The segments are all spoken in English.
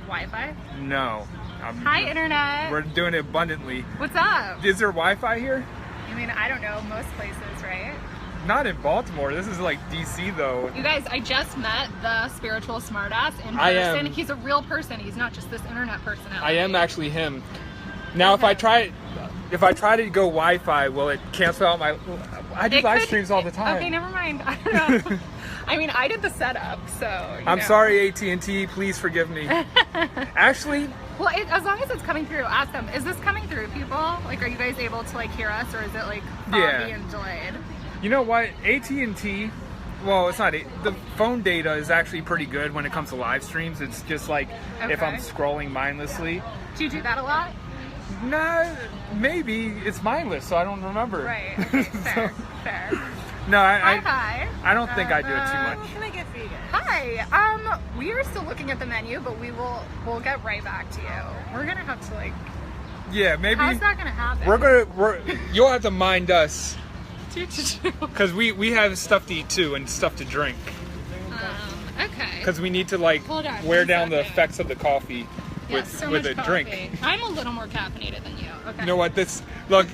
like Wi-Fi? No. Hi, Internet. We're doing it abundantly. What's up? Is there Wi-Fi here? I mean, I don't know. Most places, right? Not in Baltimore. This is like DC though. You guys, I just met the spiritual smartass in person. I am. He's a real person. He's not just this internet personality. I am actually him. Now, if I try to go Wi-Fi, will it cancel out my? I do live streams all the time. Okay, never mind. I don't know. I mean, I did the setup, so. I'm sorry, AT&T. Please forgive me. Actually. Well, as long as it's coming through, ask them. Is this coming through, people? Like, are you guys able to like hear us, or is it like foggy and delayed? You know what? AT&T. Well, it's not. The phone data is actually pretty good when it comes to live streams. It's just like if I'm scrolling mindlessly. Do you do that a lot? No, maybe it's mindless, so I don't remember. Right. Okay. Fair. Fair. No, Hi. I don't think I do it too much. What can I get for you guys? Hi. We are still looking at the menu, but we'll get right back to you. We're gonna have to like. Yeah, maybe. How's that gonna happen? You'll have to mind us. Because we have stuff to eat too and stuff to drink. Okay. Because we need to like wear down the effects of the coffee with a drink. I'm a little more caffeinated than you. Okay. You know what? Look,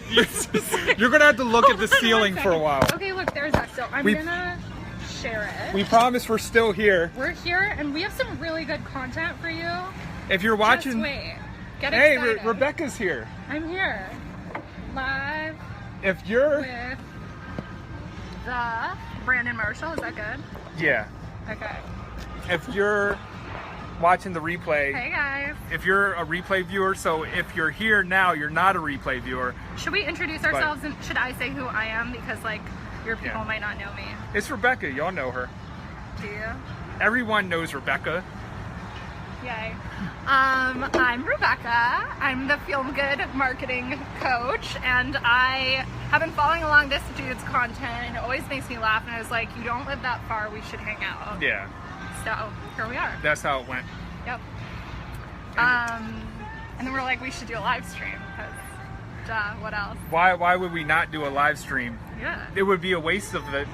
you're gonna have to look at the ceiling for a while. Okay, look, there's that. So I'm gonna share it. We promise we're still here. We're here, and we have some really good content for you. If you're watching, just wait. Get excited. Hey, Rebecca's here. I'm here, live. If you're with the Brandon Marshall, is that good? Yeah. Okay. If you're watching the replay, hey guys. If you're a replay viewer, so if you're here now, you're not a replay viewer. Should we introduce ourselves and should I say who I am, because like your people might not know me? It's Rebecca. Y'all know her. Do you? Everyone knows Rebecca. Yay. I'm Rebecca. I'm the Feel Good marketing coach, and I have been following along this dude's content, and it always makes me laugh, and I was like, you don't live that far, we should hang out. Yeah. So, here we are. That's how it went. Yep. And then we're like, we should do a live stream, because, what else? Why would we not do a live stream? Yeah. It would be a waste of it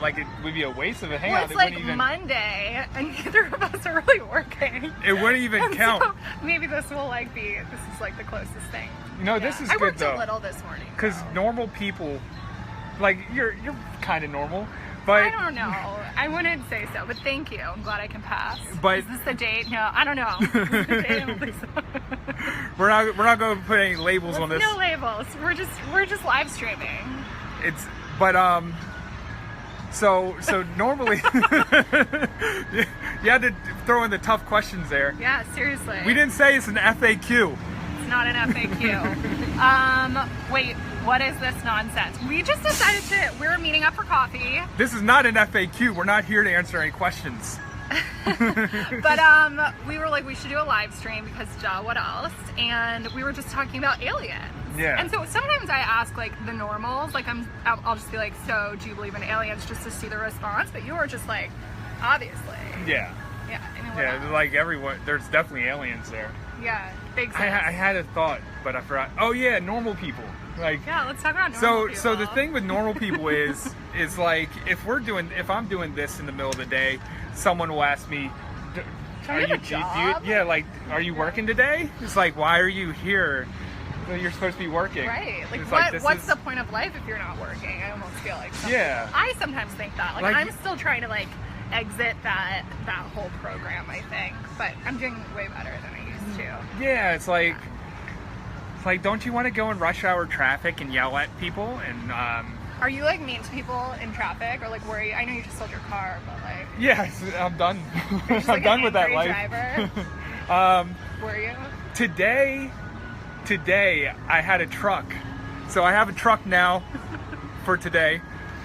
would be a waste of a hangout. Well, it's like Monday, and neither of us are really working. It wouldn't even count. So maybe this is like the closest thing. You know, this is I good worked though. a little this morning. Because normal people, like you're kind of normal, but I don't know. I wouldn't say so, but thank you. I'm glad I can pass. But is this the date? No, I don't know. Is this the date? I don't think so. we're not going to put any labels on this. No labels. We're just live streaming. So normally you had to throw in the tough questions there. Yeah, seriously. We didn't say it's an FAQ. It's not an FAQ. Wait, what is this nonsense? We just decided we're meeting up for coffee. This is not an FAQ. We're not here to answer any questions. But we were like, we should do a live stream because what else? And we were just talking about aliens. Yeah. And so sometimes I ask like the normals, like I'll just be like, so do you believe in aliens, just to see the response? But you were just like, obviously. Yeah. Yeah. I mean, yeah, like everyone, there's definitely aliens there. Yeah, big sense. I had a thought, but I forgot. Oh yeah, normal people. Like yeah, let's talk about normal people. So the thing with normal people is like if I'm doing this in the middle of the day, someone will ask me, are you job? Like, are you working today? It's like, why are you here? You're supposed to be working. Right. Like, what's the point of life if you're not working? I almost feel like I sometimes think that. Like I'm still trying to like exit that whole program, I think. But I'm doing way better than I used to. Yeah, it's like don't you want to go in rush hour traffic and yell at people and Are you like mean to people in traffic, or like worry? I know you just sold your car, but like. Yeah, I'm done. Just, I'm done with that life. Were you? Today I had a truck, so I have a truck now for today,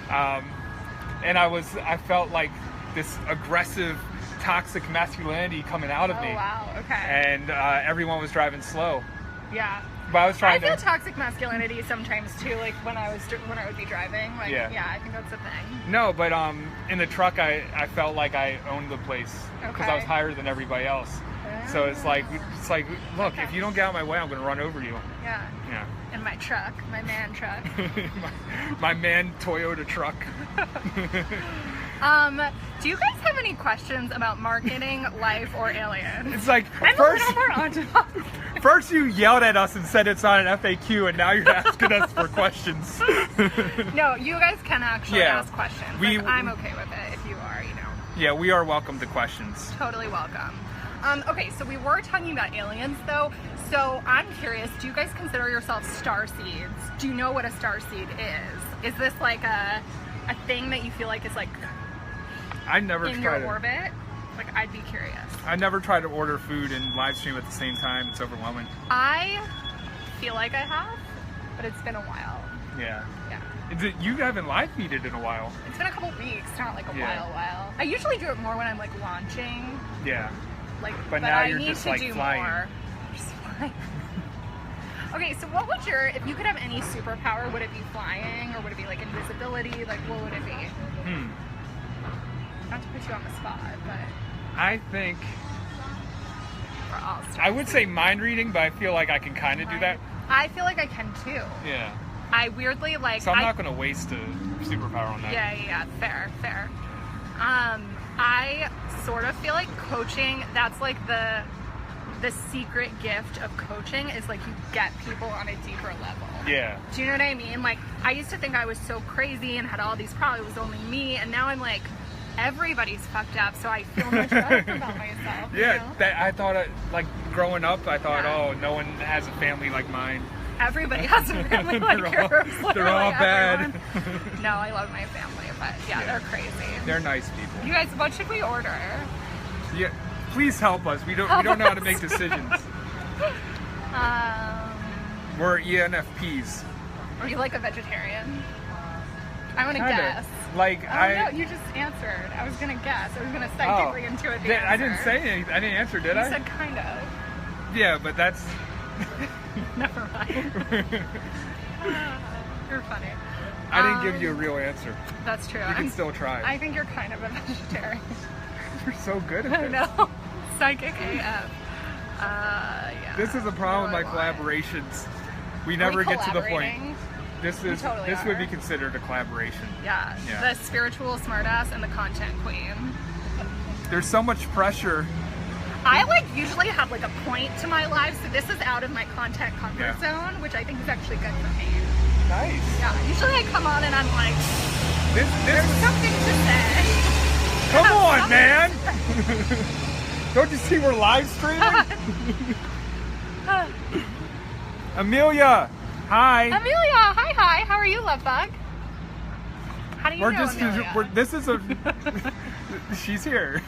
and I felt like this aggressive, toxic masculinity coming out of me. Oh wow, okay. And everyone was driving slow. Yeah. But I was trying I feel toxic masculinity sometimes too, like when I would be driving. Like, yeah, I think that's a thing. No, but in the truck I felt like I owned the place because I was higher than everybody else. So it's like look, if you don't get out of my way, I'm gonna run over you. Yeah. Yeah. In my truck, my man truck. my man Toyota truck. Do you guys have any questions about marketing, life, or aliens? It's like, I'm a little more on top. first you yelled at us and said it's not an FAQ, and now you're asking us for questions. No, you guys can actually ask questions. I'm okay with it if you are, Yeah, we are welcome to questions. Totally welcome. Okay, so we were talking about aliens, though. So I'm curious, do you guys consider yourselves starseeds? Do you know what a starseed is? Is this like a thing that you feel like is like I never in your orbit? Like, I'd be curious. I never try to order food and live stream at the same time. It's overwhelming. I feel like I have, but it's been a while. Yeah. Yeah. You haven't live feeded in a while. It's been a couple weeks, not like a while. I usually do it more when I'm like launching. Yeah. Like, but now I you're need just to like do flying. more. Just flying. Okay, so what would if you could have any superpower, would it be flying or would it be like invisibility? Like, what would it be? Not to put you on the spot, but I think for all stars. I would say mind reading, but I feel like I can kind of do that. I feel like I can too. Yeah. I weirdly like. So I'm not going to waste a superpower on that. Yeah. Fair. I sort of feel like coaching. That's like the secret gift of coaching is like you get people on a deeper level. Yeah. Do you know what I mean? Like, I used to think I was so crazy and had all these problems. It was only me, and now I'm like, everybody's fucked up, so I feel much better about myself. Yeah, you know? that I thought, like growing up, I thought, oh, no one has a family like mine. Everybody has a family like yours. They're all bad. No, I love my family, but yeah, they're crazy. They're nice people. You guys, what should we order? Yeah, please help us. We don't know how to make decisions. We're ENFPs. Are you like a vegetarian? I want to guess. Like no, you just answered. I was gonna guess. I was gonna psychically intuit the answer. I didn't say anything. I didn't answer, did I? You said kind of. Yeah, but that's. Never mind. You're funny. I didn't give you a real answer. That's true. You can still try. I think you're kind of a vegetarian. You're so good at this. I know. Psychic AF. Yeah. This is a problem with my collaborations. We never get to the point. This would be considered a collaboration. Yeah. The spiritual smartass and the content queen. There's so much pressure. I usually have a point to my life, so this is out of my content comfort zone, which I think is actually good for me. Nice. Yeah. Usually I come on and I'm like, there's something to say. Come on, man. Don't you see we're live streaming? Amelia, hi. Amelia, hi. How are you, love bug? How do you know Amelia? This is she's here.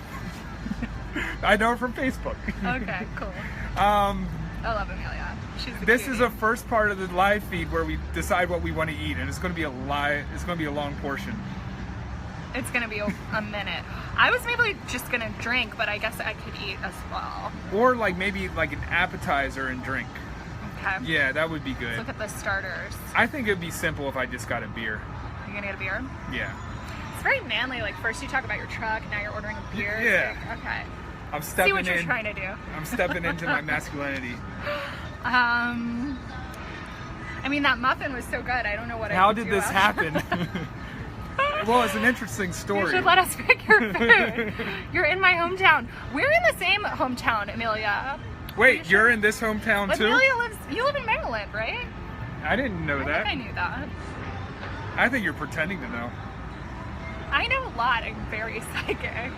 I know her from Facebook. Okay, cool. I love Amelia. She's the This cutie. is the first part of the live feed where we decide what we want to eat, and it's going to be a long portion. It's going to be a minute. I was maybe just going to drink, but I guess I could eat as well. Or maybe an appetizer and drink. Okay. Yeah, that would be good. Let's look at the starters. I think it'd be simple if I just got a beer. You gonna get a beer? Yeah. It's very manly. First you talk about your truck, now you're ordering a beer. Yeah. Okay. I'm stepping See what you're trying to do. I'm stepping into my masculinity. I mean, that muffin was so good. I don't know what How did this happen? Well, it's an interesting story. You should let us pick your food. You're in my hometown. We're in the same hometown, Amelia. Wait, you're in this hometown too? Amelia you live in Maryland, right? I didn't know that. I think I knew that. I think you're pretending to know. I know a lot. I'm very psychic,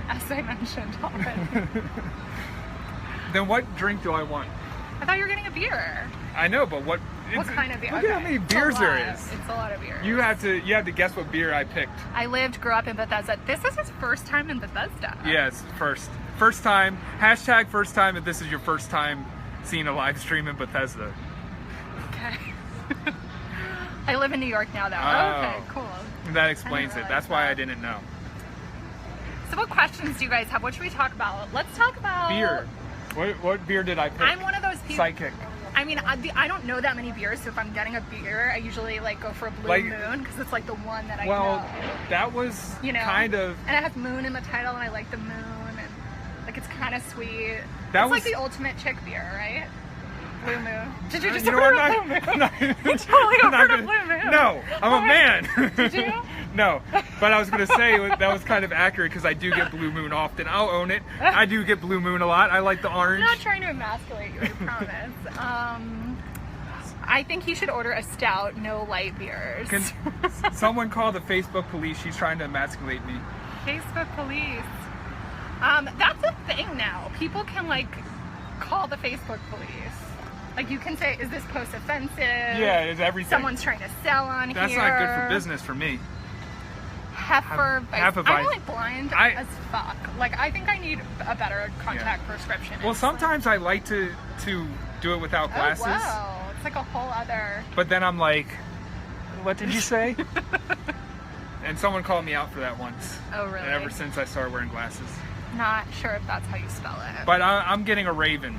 as I mentioned already. Then what drink do I want? I thought you were getting a beer. I know, but what kind of beer? Look at how many beers there is. It's a lot of beers. You have to guess what beer I picked. I grew up in Bethesda. This is his first time in Bethesda. Yes, first time. Hashtag first time if this is your first time seeing a live stream in Bethesda. Okay. I live in New York now, though. Oh, okay, cool. That explains it. That's why I didn't know. So what questions do you guys have? What should we talk about? Let's talk about... Beer. What beer did I pick? I'm one of those people... Psychic. I mean, I don't know that many beers, so if I'm getting a beer, I usually go for a Blue Moon, because it's the one that I know. Well, that was kind of... And it has moon in the title, and I like the moon, and it's kind of sweet. That it's was the ultimate chick beer, right? Blue Moon. Did you just You know order what, a Blue Moon? I'm not, You totally I'm not ordered a gonna- Blue Moon. No, I'm a man. Did you? No, but I was going to say that was kind of accurate because I do get Blue Moon often. I'll own it. I do get Blue Moon a lot. I like the orange. I'm not trying to emasculate you, I promise. I think he should order a stout, no light beers. Can someone call the Facebook police? She's trying to emasculate me. Facebook police. That's a thing now. People can like call the Facebook police. Like you can say, is this post offensive? Yeah, it's everything. Someone's trying to sell on That's here. not good for business for me. Heifer Heifer I'm vice. like blind as fuck. Like I think I need a better contact prescription. Well, It's sometimes I like to do it without glasses. Oh, wow. It's like a whole other. But then I'm like, what did you say? And someone called me out for that once. Oh, really? And ever since I started wearing glasses. Not sure if that's how you spell it. But I'm getting a Raven.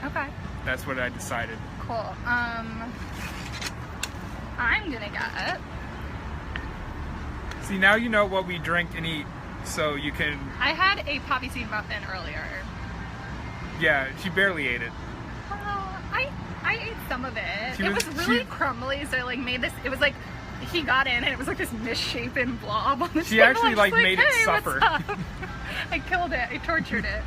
Okay. That's what I decided. Cool. I'm gonna get. See, now you know what we drink and eat, so you can. I had a poppy seed muffin earlier. Yeah, she barely ate it. Well, I ate some of it. She It was- was really she- crumbly, so I like made this. It was like he got in and it was like this misshapen blob on the She table. actually, I'm just like, made it "Hey, what's suffer." up?" I killed it. I tortured it.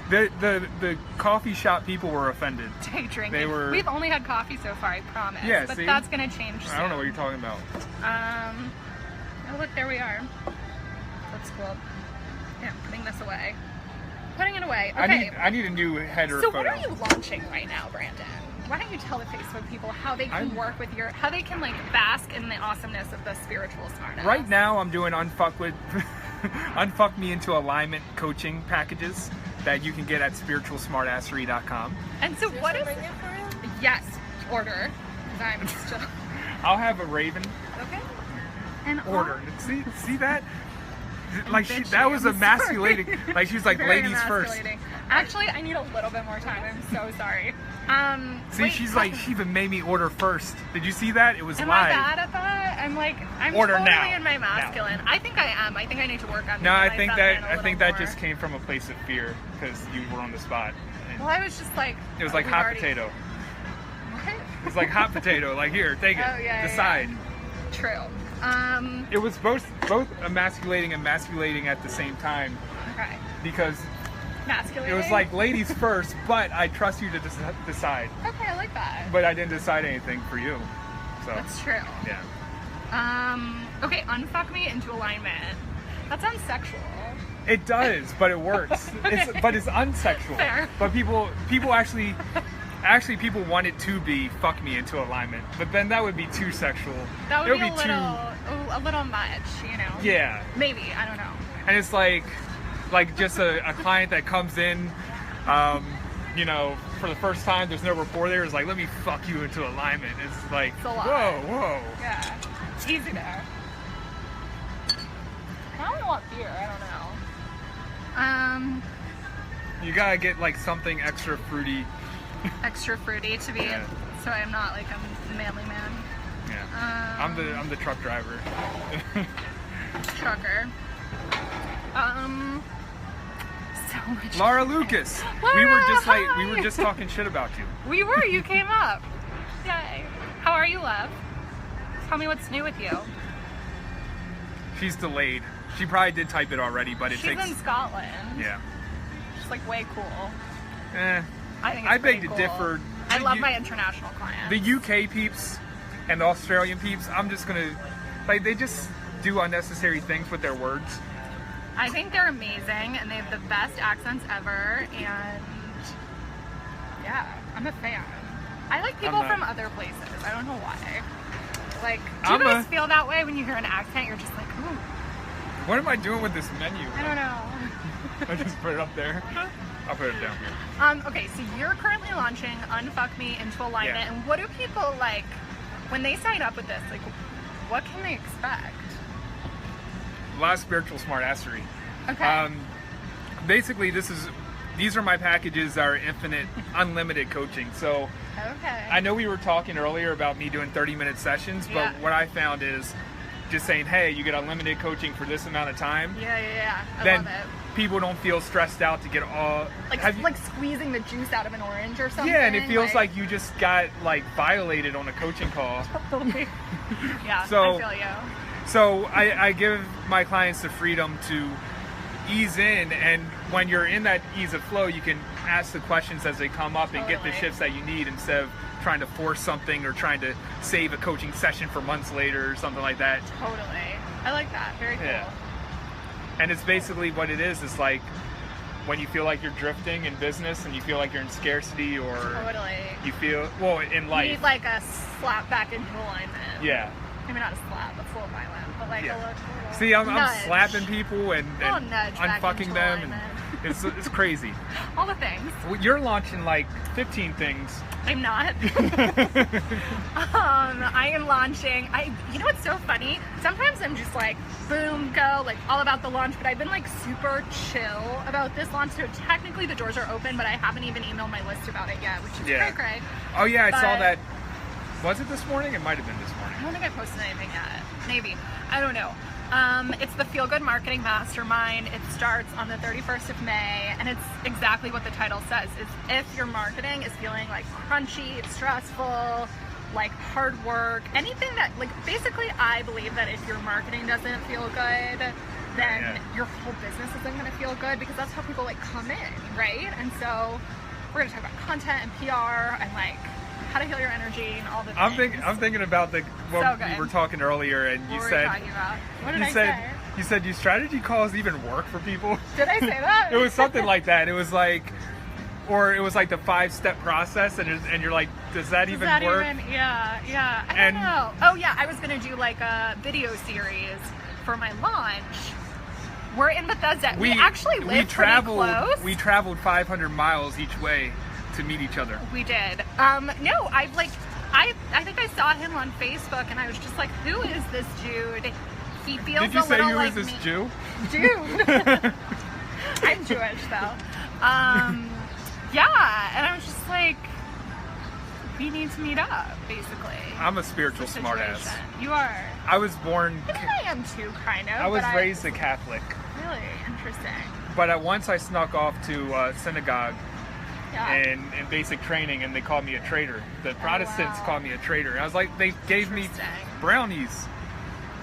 The coffee shop people were offended. Day drinking. They were- We've only had coffee so far, I promise. Yeah, but see? that's gonna change soon. I don't know what you're talking about. Oh look, there we are. That's cool. Yeah, putting this away. Putting it away. Okay. I need a new header So photo. what are you launching right now, Brandon? Why don't you tell the Facebook people how they can work with how they can like bask in the awesomeness of the spiritual smartass? Right now, I'm doing unfuck me into alignment coaching packages that you can get at spiritualsmartassery.com. And so what is? Yes, order. 'Cause I'm still. I'll have a Raven Okay. And order. See that? Like bitchy, that was I'm emasculating. sorry. Like she was like, Very ladies first. emasculating. Actually, I need a little bit more time. I'm so sorry. See, wait, she's like, she even made me order first. Did you see that? It was Am live. I bad at that? I'm Order totally now. in my masculine. I think I am. I think I need to work on No, I my think feminine that a I think little that more. just came from a place of fear because you were on the spot. And Well, I was just like. it was like we've hot already- potato. What? It's like hot potato. Like here, take it. Oh, yeah, Decide. yeah. True. It was both emasculating and masculating at the same time Okay. because Masculine. it was like ladies first, but I trust you to decide. Okay, I like that. But I didn't decide anything for you. So That's true. yeah. Okay, unfuck me into alignment. That sounds sexual. It does, but it works. Okay. But it's unsexual. Fair. But people actually people want it to be fuck me into alignment. But then that would be too sexual. That would It be a little much, you know. Yeah. Maybe, I don't know. And it's like just a client that comes in, you know, for the first time, there's no rapport there. It's like, let me fuck you into alignment. It's like, It's a lot. whoa. Yeah. Easy there. I don't want beer, I don't know. You gotta get like something extra fruity. Extra fruity to be, Yeah. so I'm not like a manly man. Yeah. I'm the truck driver. Trucker. So much. Laura Lucas. Laura, we were hi. just talking shit about you. We were, you came up. Yay. How are you, love? Tell me what's new with you. She's delayed. She probably did type it already, but it She's takes. in Scotland. Yeah. She's like way cool. Eh. I think it's I beg pretty to cool. differ. I The love U- my international clients. The UK peeps and the Australian peeps, I'm just gonna like they just do unnecessary things with their words. I think they're amazing and they have the best accents ever, and yeah, I'm a fan. I like people I'm not. from other places. I don't know why. Like, do I'm you guys a- feel that way when you hear an accent? You're just like, ooh, What am I doing with this menu? I don't know. I just put it up there. I'll put it down here. Okay, so you're currently launching Unfuck Me into Alignment, Yeah. and what do people like when they sign up with this? Like, what can they expect? A lot of spiritual smartassery. Okay. Basically, these are my packages that are infinite, unlimited coaching. So Okay. I know we were talking earlier about me doing 30-minute sessions, but Yeah. what I found is just saying, hey, you get unlimited coaching for this amount of time. Yeah. I Then love it. people don't feel stressed out to get all like squeezing the juice out of an orange or something. Yeah, and it feels like you just got like violated on a coaching call. Totally. Yeah, So- I feel you. So I give my clients the freedom to ease in, and when you're in that ease of flow, you can ask the questions as they come up and get the Totally. shifts that you need instead of trying to force something or trying to save a coaching session for months later or something like that. Totally. I like that. Very cool. Yeah. And it's basically what it is. It's like when you feel like you're drifting in business and you feel like you're in scarcity, or Totally. you feel, well, in You life. need like a slap back into alignment. Yeah. Maybe not a slap, a full alignment, but like Yeah. a little See, I'm nudge. slapping people and Little nudge back unfucking into them, alignment. and it's crazy. All the things. Well, you're launching like 15 things. I'm not. I am launching. You know what's so funny? Sometimes I'm just like, boom, go, like all about the launch, but I've been like super chill about this launch. So technically the doors are open, but I haven't even emailed my list about it yet, which is Yeah. cray-cray. Oh yeah, I saw But- that. Was it this morning? It might have been this morning. I don't think I posted anything yet. Maybe. I don't know. It's the Feel Good Marketing Mastermind. It starts on the 31st of May, and it's exactly what the title says. It's if your marketing is feeling like crunchy, it's stressful, like hard work, anything that, like, basically I believe that if your marketing doesn't feel good, then Yeah. your whole business isn't going to feel good, because that's how people like come in, right? And so we're going to talk about content and PR and like how to heal your energy and all the things. I'm thinking about what So we good. were talking earlier, and What you were said we talking about? What did you I said say? you said your strategy calls even work for people. Did I say that? It was something like that. It was like, or it was like the 5-step process, and you're like, does that Does even that work? yeah. I And- don't know. Oh yeah, I was gonna do like a video series for my launch. We're in Bethesda. We actually live pretty close. We traveled 500 miles each way to meet each other. We did. No, I think I saw him on Facebook, and I was just like, who is this dude? He feels Did you a say little who like is this me. Jew? Dude. I'm Jewish though. Yeah, and I was just like, we need to meet up, basically. I'm a spiritual It's a smartass. situation. You are. I was born. I think I am too, kind of. I was but raised a Catholic, Really interesting. but once I snuck off to synagogue Yeah. in basic training, and they called me a traitor. The Protestants wow. called me a traitor. I was like, they gave me Interesting. brownies.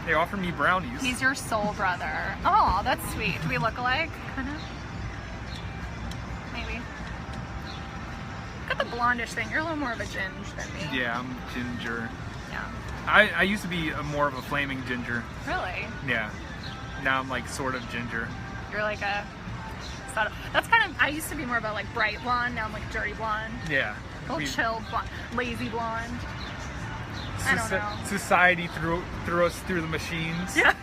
They offered me brownies. He's your soul brother. Oh, that's sweet. Do we look alike? Kind of. Maybe. Got the blondish thing. You're a little more of a ginge than me. Yeah, I'm ginger. Yeah. I used to be more of a flaming ginger. Really? Yeah. Now I'm like sort of ginger. You're like a. That's kind of. I used to be more of a like bright blonde. Now I'm like dirty blonde. Yeah. A little chilled blonde. Lazy blonde. I don't know. Society threw us through the machines. Yeah.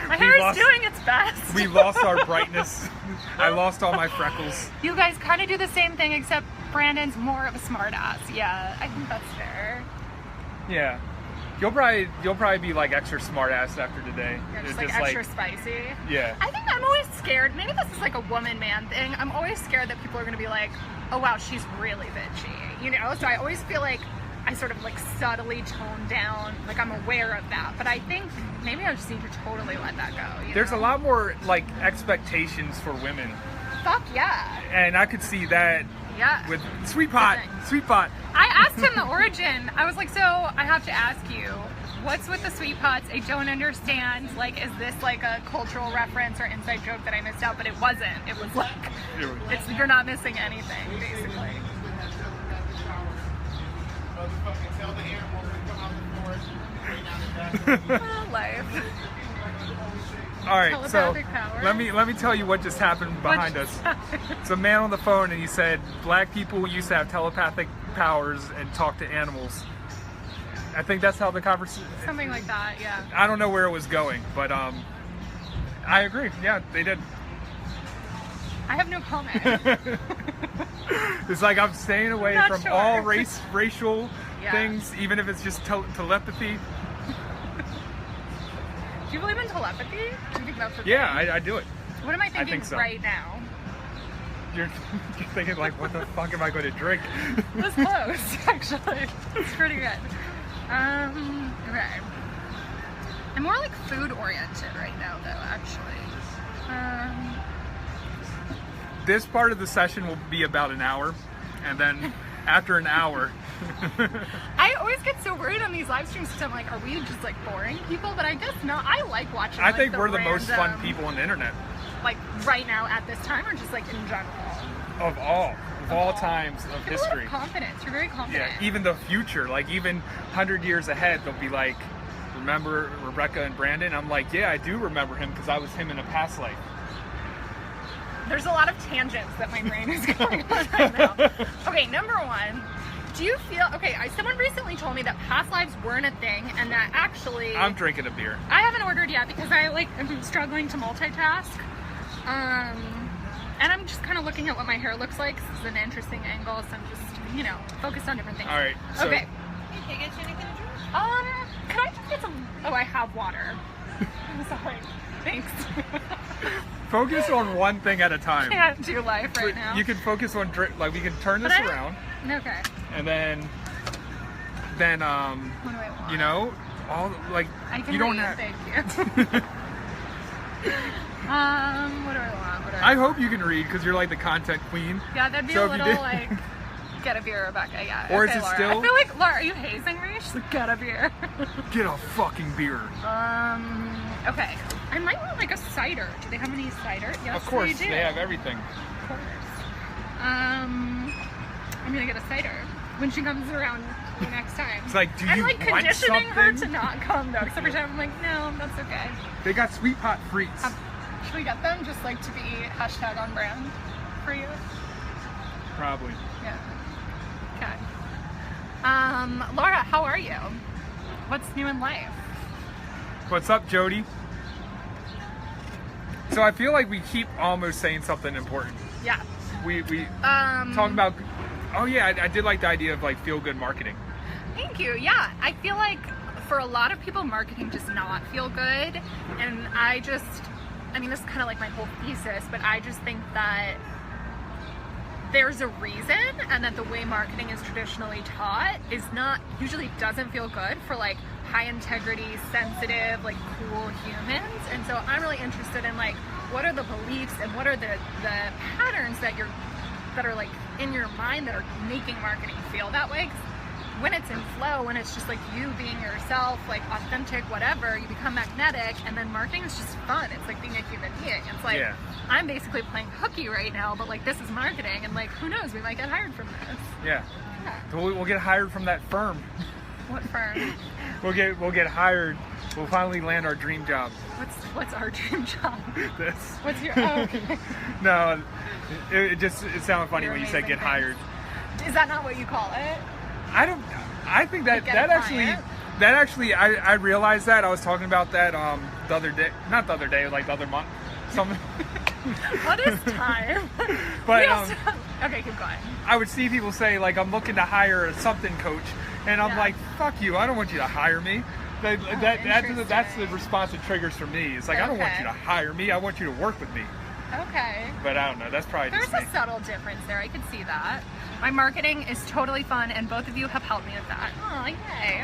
My hair is doing its best. We lost our brightness. I lost all my freckles. You guys kind of do the same thing, except Brandon's more of a smartass. Yeah, I think that's fair. Yeah. You'll probably be like extra smart ass after today. You're It's just like extra spicy. Yeah. I think I'm always scared. Maybe this is like a woman-man thing. I'm always scared that people are going to be like, oh wow, she's really bitchy. You know? So I always feel like I sort of like subtly tone down. Like I'm aware of that. But I think maybe I just need to totally let that go. You There's know? a lot more like expectations for women. Fuck yeah. And I could see that Yeah. with Sweet Pot. Nothing. Sweet Pot. I asked him the origin. I was like, so I have to ask you, what's with the sweet pots? I don't understand. Like, is this like a cultural reference or inside joke that I missed out? But it wasn't. It was like, you're not missing anything, basically. Life. All right, so Telepathic power. let me tell you what just happened behind us. It's a man on the phone, and he said black people used to have telepathic powers and talk to animals. I think that's how the conversation. Something like that, yeah. I don't know where it was going, but I agree. Yeah, they did. I have no comment. It's like I'm staying away Not from sure. all racial Yeah. things, even if it's just telepathy. Do you believe in telepathy? Do you think that's a Yeah, thing? I do it. What am I thinking think so. right now? You're thinking like, what the fuck am I going to drink? That's close, actually. It's pretty good. Okay. I'm more like food oriented right now, though, actually. This part of the session will be about an hour, and then after an hour. I always get so worried on these live streams because I'm like, are we just like boring people? But I guess not. I like watching. I like, think the we're the most fun random, people on the internet. Like right now at this time, or just like in general? Of all times of You have history. a lot of confidence. You're very confident. Yeah, even the future, like even 100 years ahead, they'll be like, remember Rebecca and Brandon? I'm like, yeah, I do remember him because I was him in a past life. There's a lot of tangents that my brain is going on right now. Okay, number one, do you feel, someone recently told me that past lives weren't a thing and that actually... I'm drinking a beer. I haven't ordered yet because I am struggling to multitask. And I'm just kind of looking at what my hair looks like. This is an interesting angle, so I'm just, focused on different things. All right. So okay. Can I get you anything to drink? Can I just get some... Oh, I have water. I'm sorry. Thanks. Focus on one thing at a time. Can't do life right now. You can focus on like we can turn this around. Okay. And then What do I want? all like I can you don't read, have. thank you. What do I want? I hope you can read because you're like the content queen. Yeah, that'd be So a if you little did- like get a beer, Rebecca. Yeah. Or is okay, it Laura. still- I feel like Laura, are you hazing me? She's like, get a beer. Get a fucking beer. Okay. I might want like a cider. Do they have any cider? Yes, Of course, they do. they have everything. Of course. I'm gonna get a cider when she comes around the next time. It's like, do I'm you like want conditioning her to something? not come though. Because every time I'm like, no, that's okay. They got sweet pot frites. Should we get them just like to be hashtag on brand for you? Probably. Yeah. Okay. Laura, how are you? What's new in life? What's up, Jody? So I feel like we keep almost saying something important. Yeah. We talking about. Oh yeah, I did like the idea of like feel good marketing. Thank you. Yeah, I feel like for a lot of people, marketing does not feel good, and this is kind of like my whole thesis, but I just think that there's a reason, and that the way marketing is traditionally taught usually doesn't feel good for like high integrity, sensitive, like cool humans. And so I'm really interested in like what are the beliefs and what are the patterns that are like in your mind that are making marketing feel that way. 'Cause when it's in flow, when it's just like you being yourself, like authentic, whatever, you become magnetic, and then marketing is just fun. It's like being a human being. It's like, Yeah. I'm basically playing hooky right now, but like this is marketing, and like who knows, we might get hired from this. Yeah. Yeah. So we'll get hired from that firm. What firm? We'll get hired. We'll finally land our dream job. What's our dream job? This. What's your? Oh, okay. No, it sounded funny Your when you said amazing get hired. things. Is that not what you call it? I think that Like get a client? I realized that. I was talking about that the other day. Not the other day, like the other month. Something. What is time? But Yes. Okay, keep going. I would see people say like I'm looking to hire a something coach, and I'm Yeah. like, fuck you, I don't want you to hire me. That's the interesting. response it triggers for me. It's like I don't want Okay. you to hire me. I want you to work with me. Okay. But I don't know. That's probably There's just me. a subtle difference there. I could see that. My marketing is totally fun, and both of you have helped me with that. Oh, yay.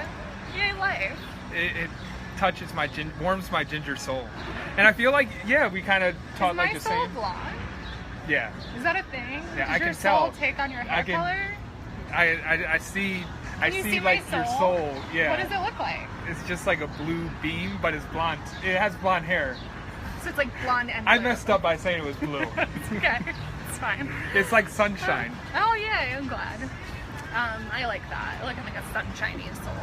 Yay, life. It touches warms my ginger soul, and I feel like we kind of taught Is like my the soul same. blonde? Yeah, Is that a thing? Yeah, Does I your can soul tell. take on your I hair can- color? I see. I Can you see see my like your soul? soul. Yeah. What does it look like? It's just like a blue beam, but it's blonde. It has blonde hair. So it's like blonde and I blue. messed up by saying it was blue. It's okay. It's fine. It's like sunshine. Oh, yay. I'm glad. I like that. I like having a sunshiny soul.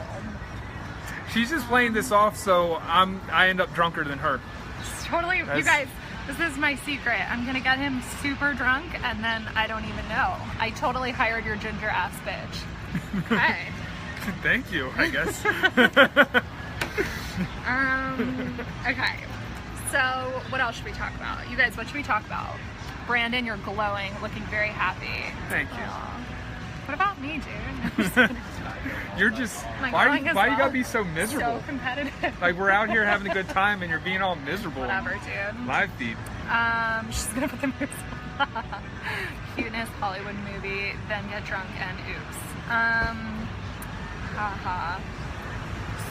She's just playing this off, so I end up drunker than her. It's totally, you That's- guys, this is my secret. I'm gonna get him super drunk, and then I don't even know. I totally hired your ginger ass bitch. Okay. Thank you, I guess. Okay. So, what else should we talk about? You guys, what should we talk about? Brandon, you're glowing, looking very happy. Thank you. Aw. What about me, dude? You're just Am I why glowing as you well? gotta be so miserable? So competitive. Like we're out here having a good time and you're being all miserable. Whatever, dude. Live feed. She's gonna put the moves. Cuteness, Hollywood movie, then get drunk and oops. Haha.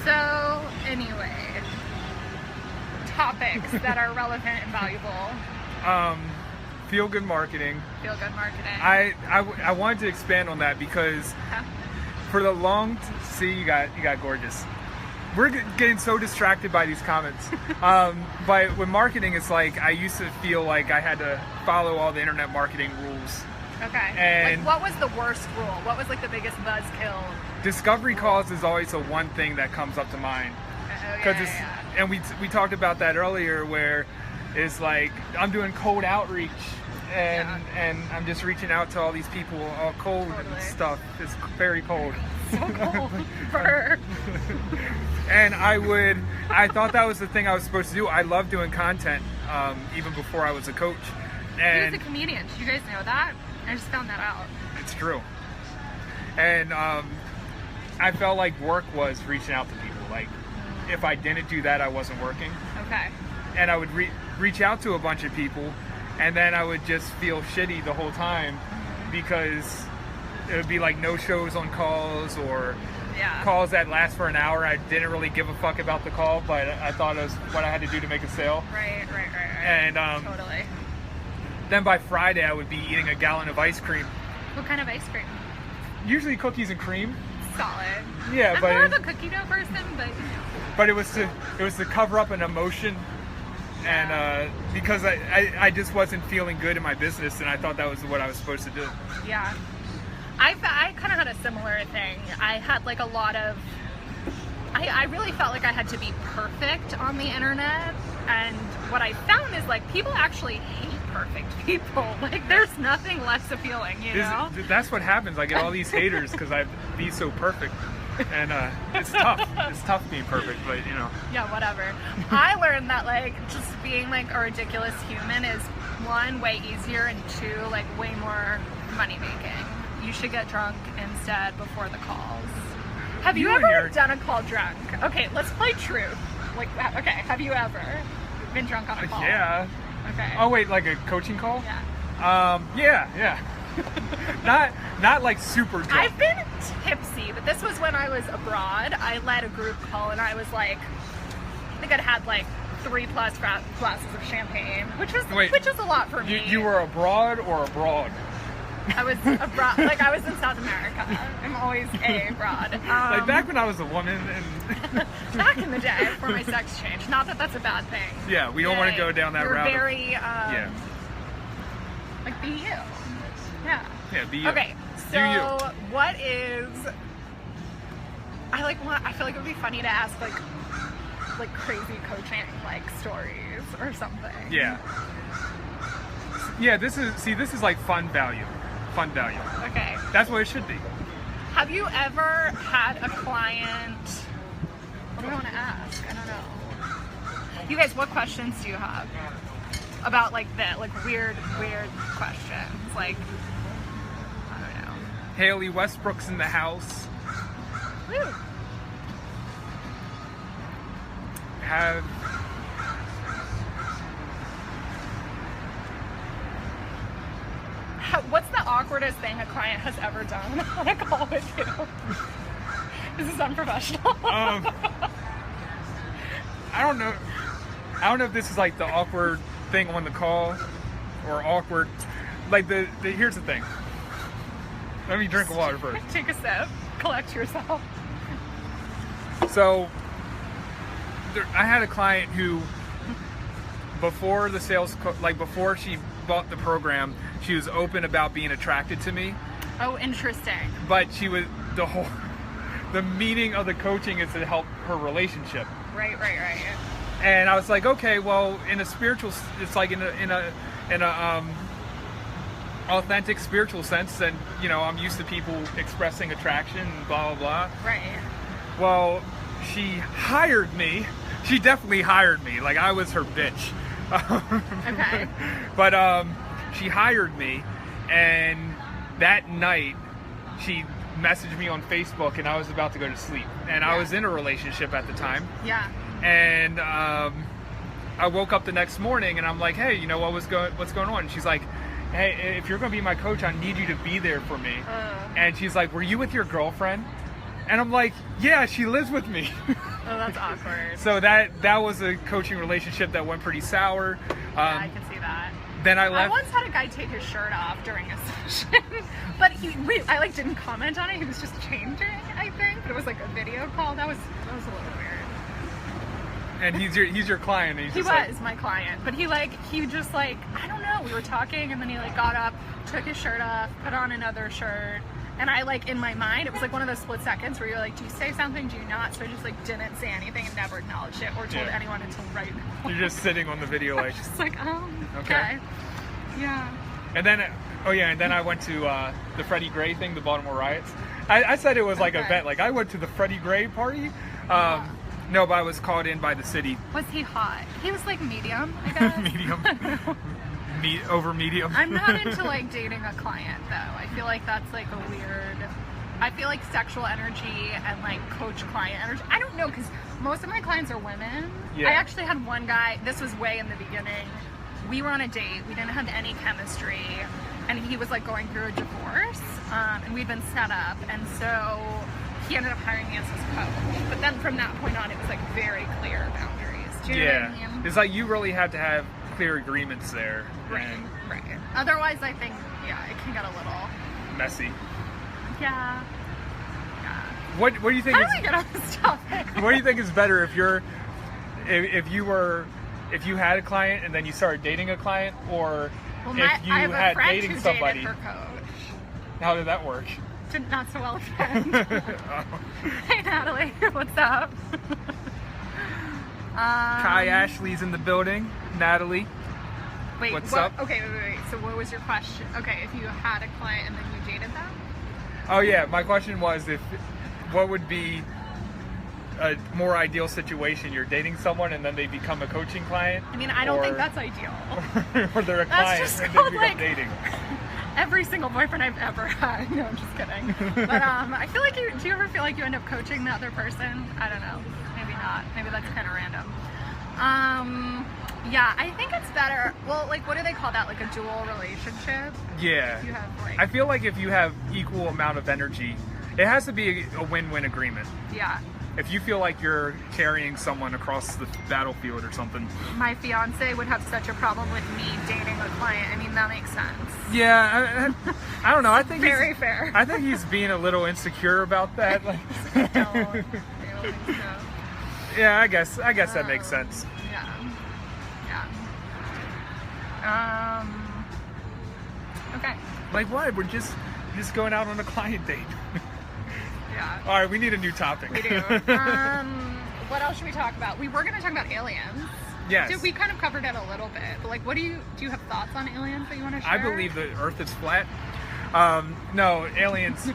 So anyway, topics that are relevant and valuable. Feel good marketing. Feel good marketing. I wanted to expand on that because for the see, you got gorgeous. We're getting so distracted by these comments. But with marketing, it's like I used to feel like I had to follow all the internet marketing rules. Okay. And like, what was the worst rule? What was like the biggest buzzkill? Discovery calls is always the one thing that comes up to mind. And we talked about that earlier, where it's like I'm doing cold outreach and I'm just reaching out to all these people all cold and stuff. It's very cold. So cold. Brr. And I thought that was the thing I was supposed to do. I love doing content, even before I was a coach. And he was a comedian. Did you guys know that? I just found that out. It's true. And I felt like work was reaching out to people. Like, if I didn't do that, I wasn't working. Okay. And I would reach out to a bunch of people, and then I would just feel shitty the whole time because it would be like no shows on calls or calls that last for an hour. I didn't really give a fuck about the call, but I thought it was what I had to do to make a sale. Right. And totally. Then by Friday, I would be eating a gallon of ice cream. What kind of ice cream? Usually cookies and cream. Solid. Yeah, I'm but more of a cookie dough person, but but it was to cover up an emotion, and because I just wasn't feeling good in my business, and I thought that was what I was supposed to do. Yeah, I kind of had a similar thing. I had like a lot of. I really felt like I had to be perfect on the internet, and what I found is like people actually hate perfect people. Like there's nothing less appealing, you know? That's what happens. I get all these haters because I be so perfect, and it's tough. It's tough being perfect, but you know. Yeah, whatever. I learned that like just being like a ridiculous human is one, way easier, and two, like way more money making. You should get drunk instead before the calls. Have you ever done a call drunk? Okay, let's play truth. Like, okay, have you ever been drunk on a call? Yeah. Okay. Oh wait, like a coaching call? Yeah. Yeah. not like super drunk. I've been tipsy, but this was when I was abroad. I led a group call, and I was like, I think I'd had like 3+ glasses of champagne, which was a lot for me. You were abroad or abroad? I was abroad, like I was in South America. I'm always abroad. Like back when I was a woman and back in the day before my sex changed. Not that that's a bad thing. Yeah, we don't want to go down that route. You're very like be you. Yeah. Yeah, be you. Okay, so do you. what is? I feel like it would be funny to ask like crazy coaching like stories or something. Yeah. Yeah, this is like fun value. Fun value. Okay. That's what it should be. Have you ever had a client? What do I want to ask? I don't know. You guys, what questions do you have about like that? Like weird questions. Like I don't know. Haley Westbrook's in the house. Woo. What's the awkwardest thing a client has ever done on a call with you? This is unprofessional. I don't know. I don't know if this is like the awkward thing on the call or awkward. Like here's the thing. Let me drink water first. Take a sip. Collect yourself. So I had a client who, before the before she bought the program, she was open about being attracted to me. Oh, interesting. But she was the meaning of the coaching is to help her relationship. Right. And I was like, okay, well, in a spiritual, it's like in a authentic spiritual sense, and you know, I'm used to people expressing attraction and blah blah blah. Right. Well, she hired me. She definitely hired me. Like I was her bitch. Okay. But she hired me, and that night she messaged me on Facebook, and I was about to go to sleep, and I was in a relationship at the time. Yeah. And I woke up the next morning, and I'm like, hey, you know what's going on? And she's like, hey, if you're going to be my coach, I need you to be there for me. And she's like, were you with your girlfriend? And I'm like, yeah, she lives with me. Oh, that's awkward. So that was a coaching relationship that went pretty sour. Yeah, I can see that. Then I I left. once had a guy take his shirt off during a session, but I like didn't comment on it. He was just changing, I think. But it was like a video call. That was a little weird. And he's your client. And He was my client, but he just I don't know. We were talking, and then he got up, took his shirt off, put on another shirt, and I in my mind, it was one of those split seconds where you're like, do you say something? Do you not? So I just didn't say anything and never acknowledged it or told anyone until right now. You're just sitting on the video like. Just okay. Yeah. And then, and then I went to the Freddie Gray thing, the Baltimore riots. I said it was like a event. Like I went to the Freddie Gray party. No, but I was called in by the city. Was he hot? He was medium, I guess. Medium. Over medium. I'm not into dating a client though. I feel like that's a weird. I feel like sexual energy and coach client energy. I don't know, because most of my clients are women. Yeah. I actually had one guy. This was way in the beginning. We were on a date. We didn't have any chemistry, and he was going through a divorce, and we'd been set up, and so he ended up hiring me as his coach. But then from that point on, it was very clear boundaries. Do you know what I mean? It's you really have to have clear agreements there. Right. Otherwise, I think it can get a little messy. Yeah. What do you think? How do we get on this topic? What do you think is better if you had a client and then you started dating a client, or if you had dating somebody? Dated her coach. How did that work? Did not so well again. Hey Natalie, what's up? Kai Ashley's in the building. Natalie. Wait, what's up? Okay, wait. So what was your question? Okay, if you had a client and then you dated them? Oh yeah, my question was what would be a more ideal situation? You're dating someone and then they become a coaching client? I mean, I don't think that's ideal. Or they're a client and they become dating. Every single boyfriend I've ever had. No, I'm just kidding. But I feel like do you ever feel like you end up coaching the other person? I don't know. Maybe not. Maybe that's kind of random. Yeah, I think it's better. Well, what do they call that? A dual relationship? Yeah. You have I feel like if you have equal amount of energy, it has to be a win-win agreement. Yeah. If you feel like you're carrying someone across the battlefield or something. My fiance would have such a problem with me dating a client. I mean, that makes sense. Yeah, I don't know. I think very fair. I think he's being a little insecure about that. I don't think so. Yeah, I guess that makes sense. Yeah. Okay. What? We're just going out on a client date. Yeah. All right, we need a new topic. We do. What else should we talk about? We were going to talk about aliens. Yes. We kind of covered it a little bit, but what do you have thoughts on aliens that you want to share? I believe the Earth is flat. No, aliens.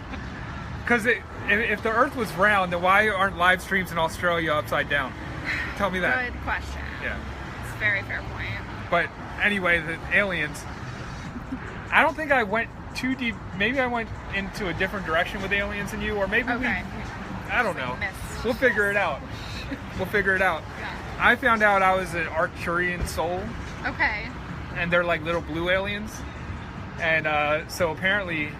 Because if the Earth was round, then why aren't live streams in Australia upside down? Tell me that. Good question. Yeah. It's a very fair point. But anyway, the aliens. I don't think I went too deep. Maybe I went into a different direction with aliens than you, or maybe I don't know. We'll figure it out. Yeah. I found out I was an Arcturian soul. Okay. And they're little blue aliens. And so apparently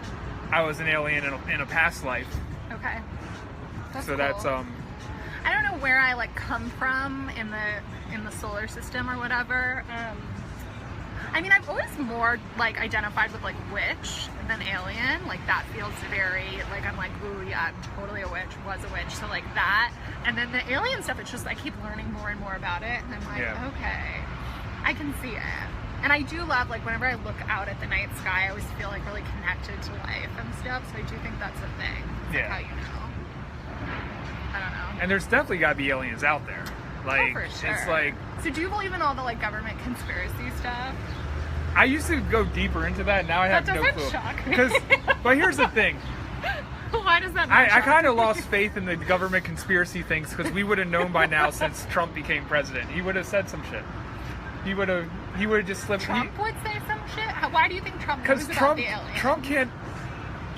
I was an alien in a past life. Okay. That's so cool. that's I don't know where I come from in the solar system or whatever. I mean, I've always more identified with witch than alien. That feels very I'm ooh yeah, I'm totally a witch, was a witch. So that, and then the alien stuff. It's just I keep learning more and more about it, and I'm okay, I can see it. And I do love whenever I look out at the night sky, I always feel really connected to life and stuff. So I do think that's a thing. That's how you know. I don't know. And there's definitely got to be aliens out there. For sure. It's So do you believe in all the government conspiracy stuff? I used to go deeper into that. Now I have no clue. That doesn't shock me. But here's the thing. Why does that? I kind of lost faith in the government conspiracy things because we would have known by now since Trump became president. He would have said some shit. He would have just slipped. Trump would say some shit. Why do you think Trump knows about the aliens? Trump can't.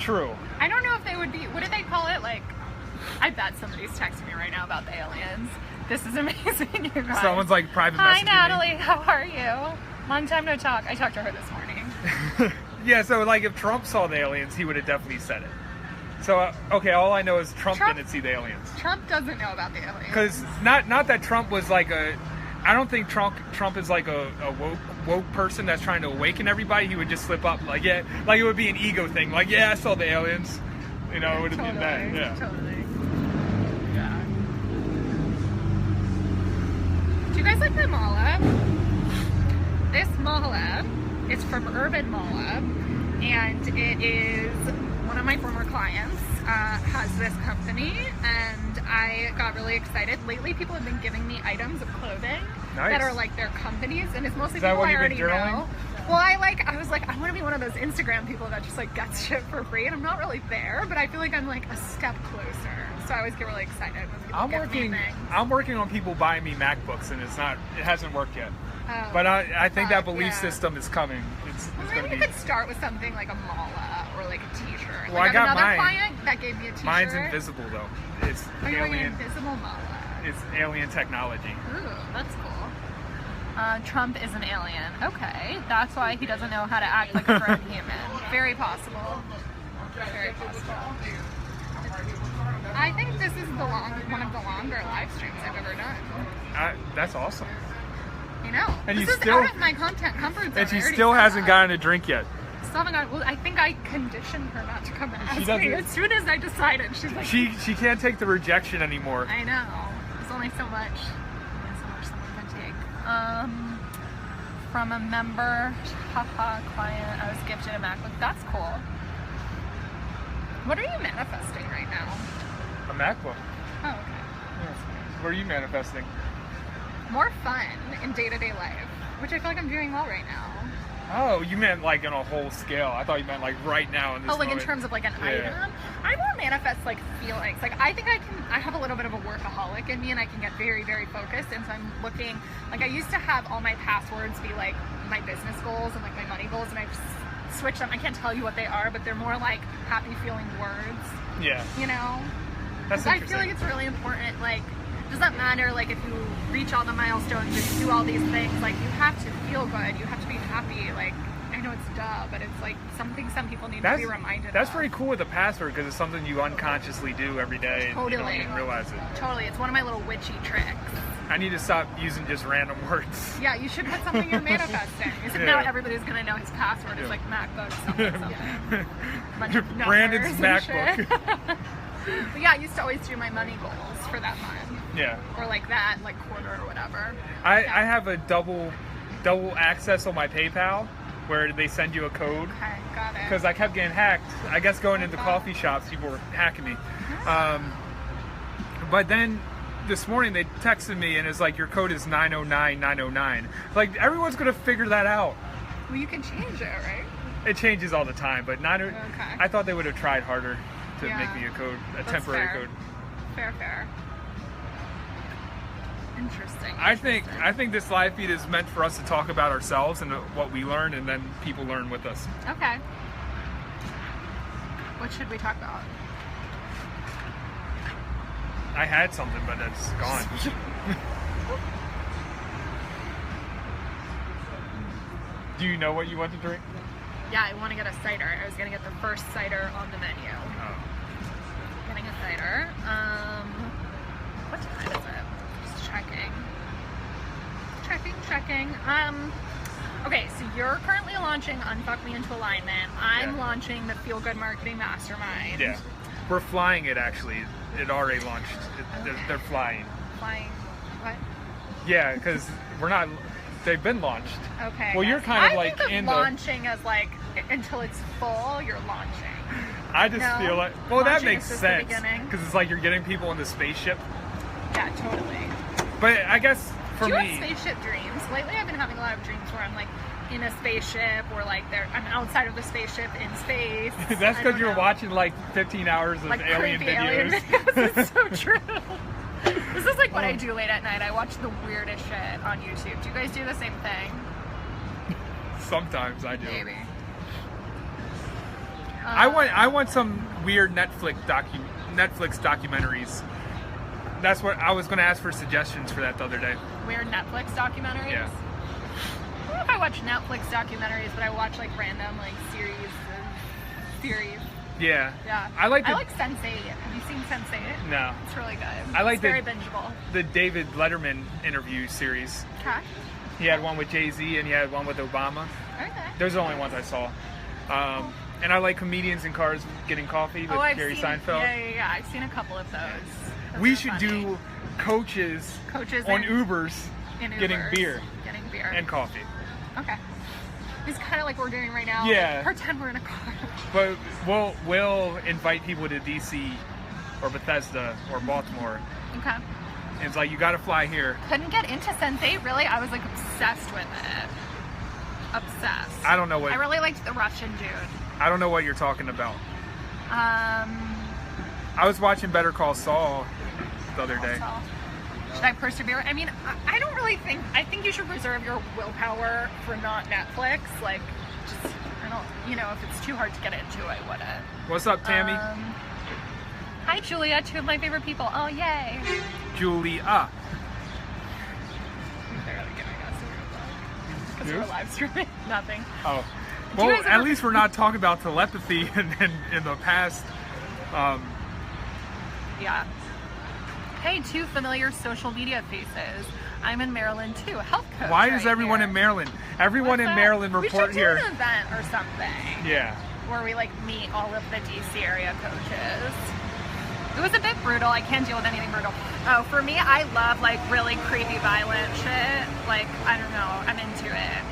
True. I don't know if they would be. What do they call it? I bet somebody's texting me right now about the aliens. This is amazing, you guys. Someone's private messaging Hi, me. Natalie. How are you? Long time no talk. I talked to her this morning. Yeah, so if Trump saw the aliens, he would have definitely said it. So okay, all I know is Trump didn't see the aliens. Trump doesn't know about the aliens. Because not that Trump was like a, I don't think Trump is like a woke person that's trying to awaken everybody. He would just slip up like, yeah, like it would be an ego thing. Like, yeah, I saw the aliens. You know, it would have been that. Yeah. Totally. Yeah. Do you guys like my mala? This mala is from Urban Mala, and it is one of my former clients has this company, and I got really excited. Lately, people have been giving me items of clothing that are like their companies, and it's mostly people I already know. Well, I was like, I want to be one of those Instagram people that just like gets shit for free, and I'm not really there, but I feel like I'm like a step closer. So I always get really excited when people give me things. I'm working on people buying me MacBooks, and it hasn't worked yet. But I think that belief system is coming. It's maybe you could start with something like a mala or like a t-shirt. Well, like I got another mine. client that gave me a t-shirt. Mine's invisible though. It's alien. Invisible mala. It's alien technology. Ooh, that's cool. Trump is an alien. Okay, that's why he doesn't know how to act like a grown human. Very possible. Very possible. I think this is one of the longer live streams I've ever done. That's awesome. You know, and this you is still, out of my comfort zone. And she still hasn't gotten a drink yet. Still haven't gotten. Well, I think I conditioned her not to come and ask me. As soon as I decided, she's like, she can't take the rejection anymore. I know. There's only so much. Someone can take. From a member, client, I was gifted a MacBook. That's cool. What are you manifesting right now? A MacBook. Oh, okay. Yeah. What are you manifesting? More fun in day-to-day life, which I feel like I'm doing well right now. Oh, you meant like on a whole scale. I thought you meant like right now in this moment. In terms of like an item? I more manifest like feelings. Like I think I have a little bit of a workaholic in me, and I can get very, very focused, and so I'm looking, like I used to have all my passwords be like my business goals and like my money goals, and I've switched them. I can't tell you what they are, but they're more like happy feeling words. Yeah. You know? That's I feel like it's really important, like, it doesn't matter like if you reach all the milestones and you do all these things, like you have to feel good, you have to be happy. Like I know it's duh, but it's like something some people need to be reminded That's of. very cool with the password, because it's something you unconsciously do every day. Totally. And you don't even realize it. Totally. It's one of my little witchy tricks. I need to stop using just random words. Yeah, you should put something you're manifesting. Except now everybody's gonna know his password is like MacBook something. Bunch of Brandon's MacBook. But yeah, I used to always do my money goals for that month. Yeah. Or like that, like quarter or whatever. I have a double access on my PayPal where they send you a code. Okay, got it. Because I kept getting hacked. I guess going into coffee shops, people were hacking me. But then this morning they texted me and it's like, your code is 909909. Like everyone's gonna figure that out. Well, you can change it, right? It changes all the time, but I thought they would have tried harder to make me a temporary code. Fair. Interesting. I think this live feed is meant for us to talk about ourselves and what we learn, and then people learn with us. Okay. What should we talk about? I had something, but it's gone. Do you know what you want to drink? Yeah, I want to get a cider. I was going to get the first cider on the menu. Oh. Getting a cider. What time is it? Just checking. Okay, so you're currently launching Unfuck Me Into Alignment. I'm launching the Feel Good Marketing Mastermind. Yeah. We're flying it, actually. It already launched. They're flying. Flying? What? Yeah, because we're not... They've been launched. Okay. Well, you're kind of like I think of launching as like until it's full, you're launching. I just feel like, well, that makes sense because it's like you're getting people in the spaceship. Yeah, totally. But I guess for me, do you have spaceship dreams? Lately, I've been having a lot of dreams where I'm like in a spaceship, or like I'm outside of the spaceship in space. That's because you're watching like 15 hours of like alien videos. It's so true. This is like what I do late at night. I watch the weirdest shit on YouTube. Do you guys do the same thing? Sometimes I do. Maybe. I want some weird Netflix documentaries. That's what I was going to ask for suggestions for that the other day. Weird Netflix documentaries? Yeah. I don't know if I watch Netflix documentaries, but I watch like random like series. Yeah. Yeah. I like Sense8. Have you seen Sense8? No. It's really good. I like it's very bingeable. the David Letterman interview series. Okay. He had one with Jay-Z and he had one with Obama. Okay. Those are the only ones I saw. And I like comedians in cars getting coffee with Jerry Seinfeld. Yeah. I've seen a couple of those. We should do coaches on Ubers getting beer and coffee. Okay. It's kind of like we're doing right now. Yeah. Pretend we're in a car. But we'll invite people to DC or Bethesda or Baltimore. Okay. And it's like, you got to fly here. Couldn't get into Sense8, really. I was like obsessed with it. Obsessed. I don't know what. I really liked the Russian dude. I don't know what you're talking about. I was watching Better Call Saul the other day. Should I persevere? I mean, I don't really think. I think you should reserve your willpower for not Netflix. Like, just I don't. You know, if it's too hard to get into, I wouldn't. What's up, Tammy? Hi, Julia. Two of my favorite people. Oh, yay. Julia. Because we're live streaming. Nothing. Oh. Well, at least we're not talking about telepathy in the past. Yeah. Hey, two familiar social media faces. I'm in Maryland too. Health coach. Why is everyone in Maryland? Everyone in Maryland report here. We should do an event or something. Yeah. Where we like meet all of the DC area coaches. It was a bit brutal. I can't deal with anything brutal. Oh, for me, I love like really creepy, violent shit. Like, I don't know. I'm into it.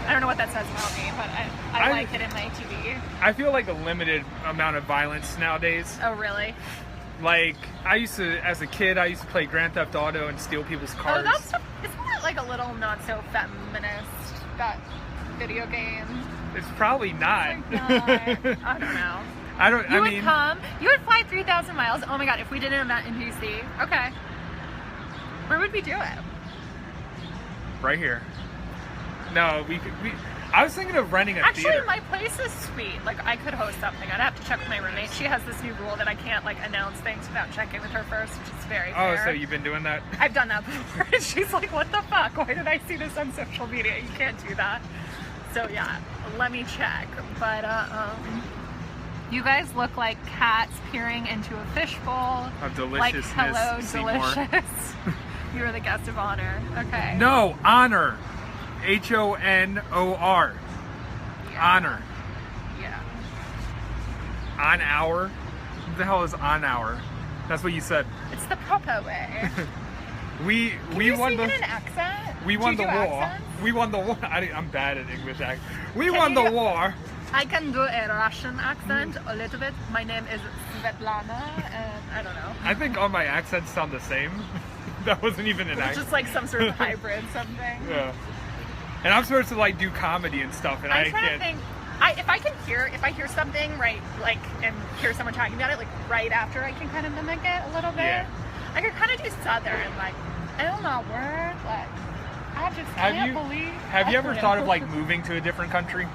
I don't know what that says about me, but I like it in my TV. I feel like a limited amount of violence nowadays. Oh, really? Like, I used to, as a kid, I used to play Grand Theft Auto and steal people's cars. Oh, isn't that like a little not so feminist, that video game? It's probably not. It's like not. I don't know. You would fly 3,000 miles. Oh my god, if we did an event in DC. Okay. Where would we do it? Right here. No, I was thinking of renting a theater. Actually, my place is sweet. Like, I could host something. I'd have to check with my roommate. She has this new rule that I can't, like, announce things without checking with her first, which is very fair. Oh, so you've been doing that? I've done that before. And she's like, what the fuck? Why did I see this on social media? You can't do that. So, yeah, let me check. But, you guys look like cats peering into a fishbowl. Of deliciousness, like, hello, Seymour. Delicious. You are the guest of honor. Okay. No, honor. Honor. Yeah. Honor. Yeah. On hour? What the hell is on hour? That's what you said. It's the proper way. we won the. Can you speak in an accent? We won the war. Accents? We won the war. I'm bad at English accent. We won the war. I can do a Russian accent a little bit. My name is Svetlana, and I don't know. I think all my accents sound the same. That wasn't even an accent. Just like some sort of hybrid something. Yeah. And I'm supposed to like do comedy and stuff, and I can't. Think, if I hear something right, like, and hear someone talking about it, like right after, I can kind of mimic it a little bit. Yeah. I could kind of do Southern, like, oh my word, like, I just can't believe. Have you ever thought of like moving to a different country?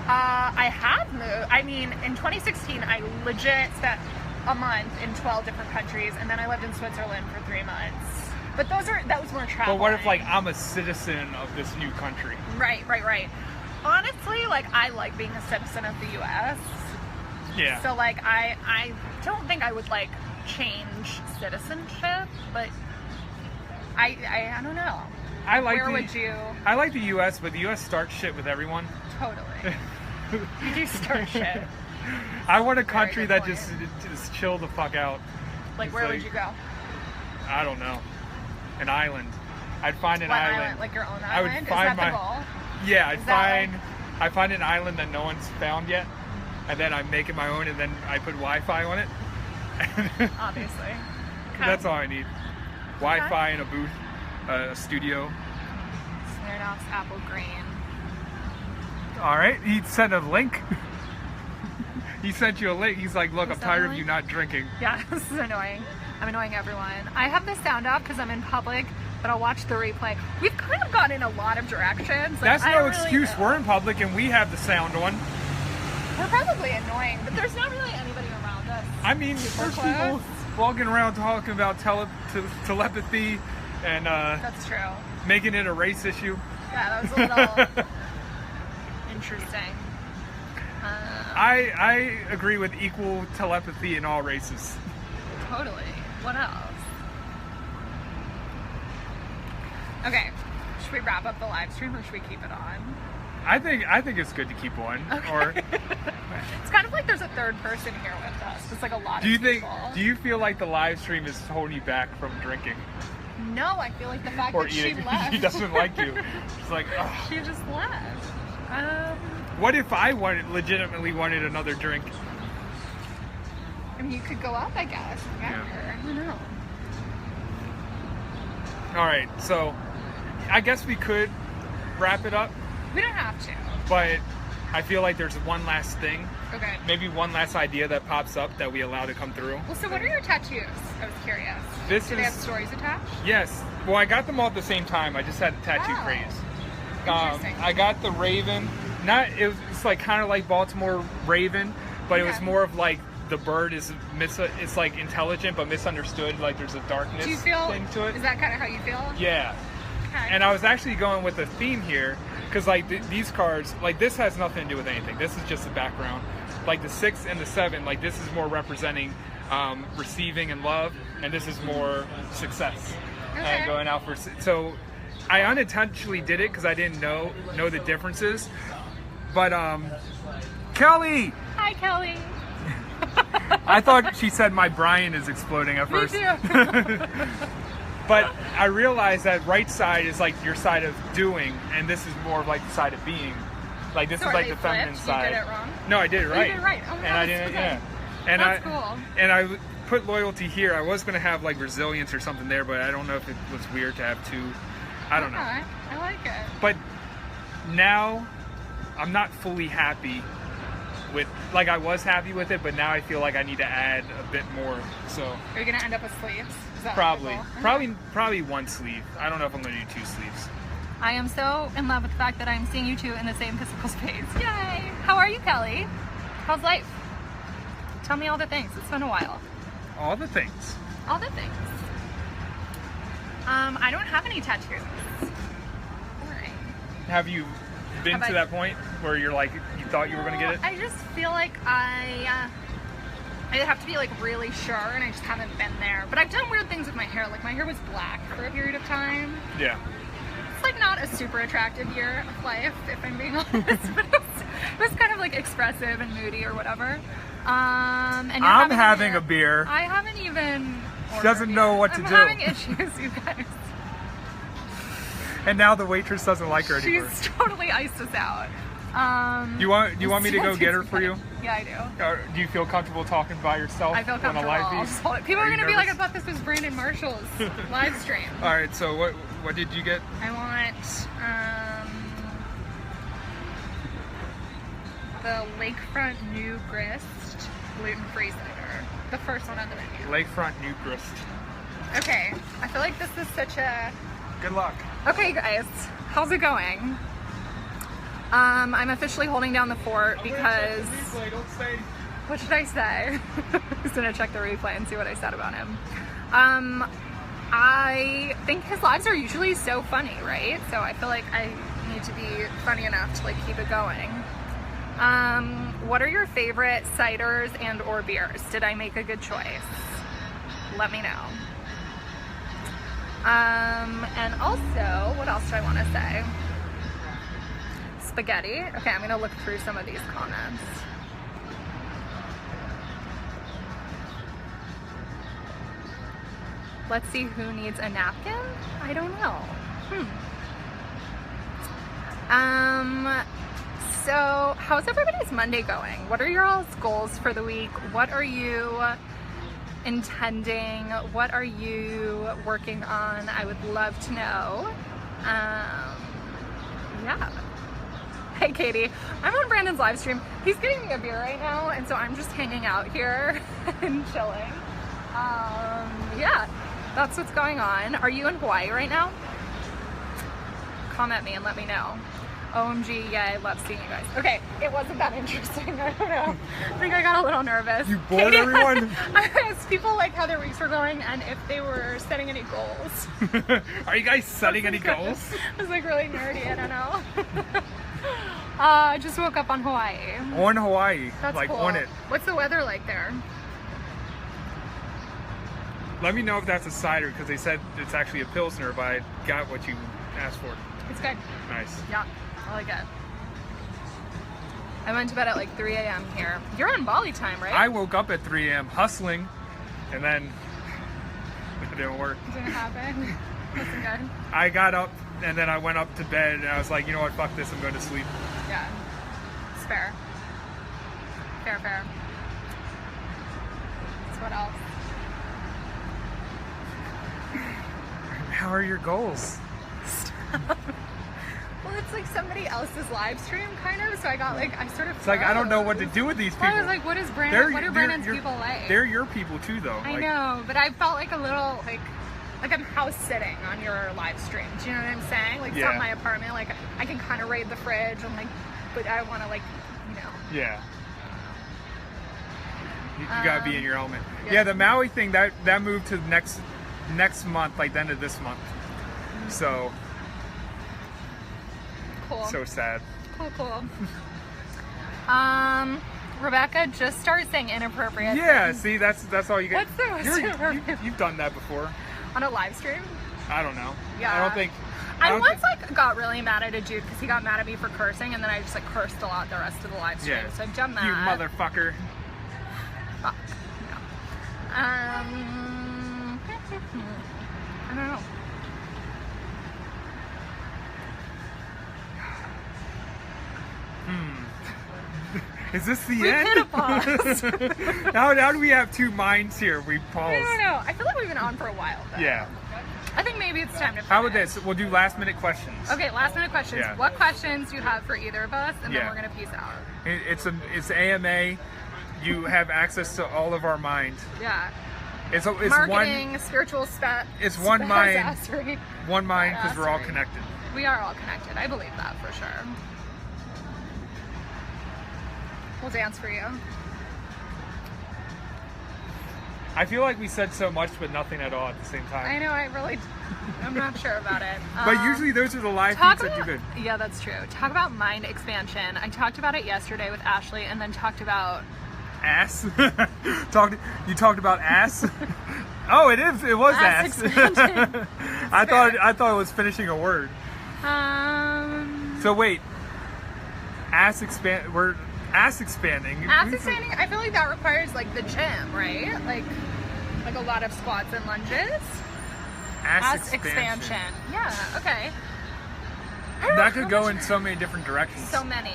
I have moved. I mean, in 2016, I legit spent a month in 12 different countries, and then I lived in Switzerland for 3 months. But that was more travel. But what if like I'm a citizen of this new country? Right. Honestly, like, I like being a citizen of the U.S. Yeah. So like I don't think I would like change citizenship, but I don't know. Where would you? I like the U.S., but the U.S. starts shit with everyone. Totally. You do start shit. I want a country that just chill the fuck out. Like, where would you go? I don't know. An island. I'd find an island. Like your own island? I would find Is that the goal? Yeah, I'd find an island that no one's found yet, and then I make it my own, and then I put Wi-Fi on it. Obviously. Okay. That's all I need. Wi-Fi and a booth, a studio. Smirnoff's Apple Green. All right, he sent a link. He sent you a link. He's like, look, I'm tired of you not drinking. Yeah, this is annoying. I'm annoying everyone. I have the sound off because I'm in public, but I'll watch the replay. We've kind of gone in a lot of directions. Like, that's no excuse. We're in public and we have the sound on. We're probably annoying, but there's not really anybody around us. I mean, there's people walking around talking about telepathy and that's true. Making it a race issue. Yeah, that was a little interesting. I agree with equal telepathy in all races. Totally. What else? Okay. Should we wrap up the live stream or should we keep it on? I think it's good to keep one. Okay. Or it's kind of like there's a third person here with us. It's like a lot of people. Do you feel like the live stream is holding you back from drinking? No, I feel like the fact Or that eating? she left. She doesn't like you. She's like, ugh. She just left. What if I legitimately wanted another drink? I mean, you could go up, I guess. Yeah. I don't know. All right, so I guess we could wrap it up, We don't have to. but I feel like there's one last thing, Okay. maybe one last idea that pops up that we allow to come through. Well, so what are your tattoos? I was curious. This Do they have is- stories attached? Yes. Well, I got them all at the same time. I just had a tattoo Oh. craze. Interesting. I got the Raven. It's like kind of like Baltimore Raven, but it was Okay. more of like the bird is it's like intelligent but misunderstood. Like there's a darkness Do you feel? thing to it. Is that kind of how you feel? Yeah. Okay. And I was actually going with a theme here because like these cards, like this has nothing to do with anything. This is just the background. Like the 6 and the 7, like this is more representing receiving and love, and this is more success Okay. and going out for. So I unintentionally did it because I didn't know the differences. But Kelly, Hi, Kelly. I thought she said my Brian is exploding at Me first. too. But I realized that right side is like your side of doing, and this is more of like the side of being. Like this So is are like they the feminine flipped? side. You did it wrong? No, I did it right. did it right. Oh my and God, I that's didn't. okay. Yeah. And That's I cool. and I put loyalty here. I was gonna have like resilience or something there, but I don't know if it was weird to have two. I don't know. Okay. I like it. But now I'm not fully happy with. Like I was happy with it, but now I feel like I need to add a bit more. So. Are you gonna end up with sleeves? Is that Probably, what you're going? probably one sleeve. I don't know if I'm gonna do 2 sleeves. I am so in love with the fact that I'm seeing you two in the same physical space. Yay! How are you, Kelly? How's life? Tell me all the things. It's been a while. All the things. All the things. I don't have any tattoos. Boring. Have you been Have to I- that point where you're like you thought you were gonna get it? I just feel like I have to be like really sure, and I just haven't been there. But I've done weird things with my hair. Like my hair was black for a period of time. Yeah. It's like not a super attractive year of life, if I'm being honest. But it was kind of like expressive and moody or whatever. And you're I'm having a beer. I haven't even. She doesn't know what to I'm do. having issues, you guys. And now the waitress doesn't like her anymore. She's totally iced us out. Do you want me to go get her for you? Yeah, I do. Or do you feel comfortable talking by yourself I feel on a comfortable. live I'll feed? just hold it. People are you gonna be like, I nervous? thought this was Brandon Marshall's live stream. All right. So what did you get? I want the Lakefront New Grist gluten-free cider. The first one on the menu. Lakefront New Grist. Okay, I feel like this is such a... Good luck. Okay guys, how's it going? I'm officially holding down the fort because... Don't say. What should I say? He's gonna check the replay and see what I said about him. I think his lives are usually so funny, right? So I feel like I need to be funny enough to like keep it going. What are your favorite ciders and or beers? Did I make a good choice? Let me know. And also, what else do I want to say? Spaghetti. Okay, I'm gonna look through some of these comments. Let's see who needs a napkin. I don't know. So how's everybody's Monday going? What are your all's goals for the week? What are you intending? What are you working on? I would love to know. Yeah. Hey Katie, I'm on Brandon's live stream. He's getting me a beer right now, and so I'm just hanging out here and chilling. Yeah, that's what's going on. Are you in Hawaii right now? Comment me and let me know. OMG, yeah, I love seeing you guys. Okay, it wasn't that interesting. I don't know. I think I got a little nervous. You bored everyone? I asked people like how their weeks were going and if they were setting any goals. Are you guys setting any goals? I was like really nerdy, I don't know. I just woke up on Hawaii. On Hawaii. That's like cool. on it. What's the weather like there? Let me know if that's a cider because they said it's actually a Pilsner, but I got what you asked for. It's good. Nice. Yeah, I like it. I went to bed at like 3 a.m. here. You're on Bali time, right? I woke up at 3 a.m. hustling, and then it didn't work. It didn't happen. Listen, good. I got up, and then I went up to bed, and I was like, you know what, fuck this, I'm going to sleep. Yeah, it's fair. Fair. So what else? How are your goals? Well, it's like somebody else's live stream, kind of. So I got like, I sort of. It's like, I don't know what to do with these people. Well, I was like, what is Brandon? What are Brandon's you're- people like? They're your people too, though. I know, but I felt like a little like I'm house sitting on your live stream. Do you know what I'm saying? Like, it's Yeah. not my apartment. Like, I can kind of raid the fridge and like, but I want to like, you know. Yeah. You gotta be in your element. yeah. Yeah, the Maui thing that moved to next month, like the end of this month. So Cool. so sad. Cool. Rebecca, just start saying inappropriate Yeah, things see, that's all you get. What's the most inappropriate? You've done that before. on a live stream. I don't know. Yeah. I don't think. I don't once think- like got really mad at a dude because he got mad at me for cursing, and then I just like cursed a lot the rest of the live stream. Yeah. So I've done that. You motherfucker. Fuck. No. I don't know. Is this the We end? hit a pause. How do we have two minds here? We pause. I don't know. I feel like we've been on for a while though. Yeah. I think maybe it's time to finish. How about this? We'll do last minute questions. Okay, last minute questions. Yeah. What questions do you have for either of us? And then Yeah. we're gonna peace out. It's AMA. You have access to all of our mind. Yeah. It's Marketing, spiritual It's one mind. spazassery. one mind because we're all Badassery. connected. We are all connected. I believe that for sure. We'll dance for you. I feel like we said so much but nothing at all at the same time. I know. I'm not sure about it. But usually those are the live Talk feeds that do about, good. yeah, that's true. Talk about mind expansion. I talked about it yesterday with Ashley, and then talked about Ass. You talked about ass. Oh, it is. It was Ass ass. expansion. I thought it was finishing a word. So wait, we're ass expanding. ass expanding. I feel like that requires like the gym, right? Like a lot of squats and lunges. Ass Expansion. Yeah. Okay. I don't know That could how go much- in so many different directions. So many.